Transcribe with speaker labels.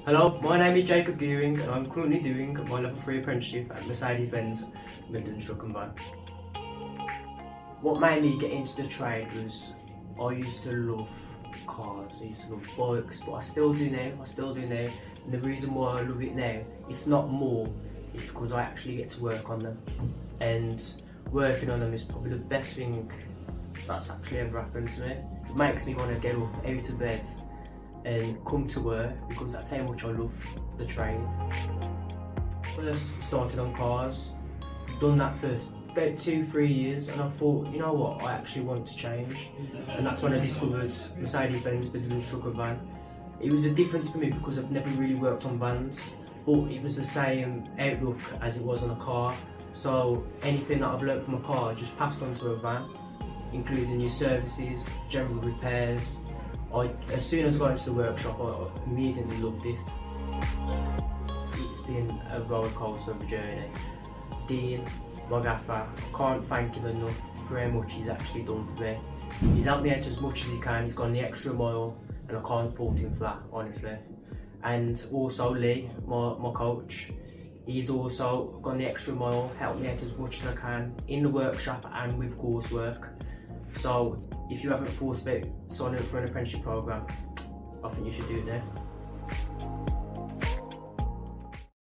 Speaker 1: Hello, my name is Jacob Gearing and I'm currently doing my level 3 apprenticeship at Benz, Midlands Truck Van Ltd. What made me get into the trade was I used to love cars, I used to love bikes, but I still do now, and the reason why I love it now, if not more, is because I actually get to work on them, and working on them is probably the best thing that's actually ever happened to me. It makes me want to get up out of bed and come to work because that's how much I love the trade. First started on cars, done that for about 2-3 years, and I thought, you know what, I actually want to change, and that's when I discovered Mercedes-Benz Midlands Truck Van. It was a difference for me because I've never really worked on vans, but it was the same outlook as it was on a car, so anything that I've learnt from a car I just passed on to a van, including your services, general repairs. As soon as I got into the workshop, I immediately loved it. It's been a roller coaster of a journey. Dean, my gaffer, I can't thank him enough for how much he's actually done for me. He's helped me out as much as he can, he's gone the extra mile, and I can't fault him for that, honestly. And also Lee, my coach, he's also gone the extra mile, helped me out as much as I can in the workshop and with coursework. So if you haven't thought about signing up for an apprenticeship programme, I think you should do it now.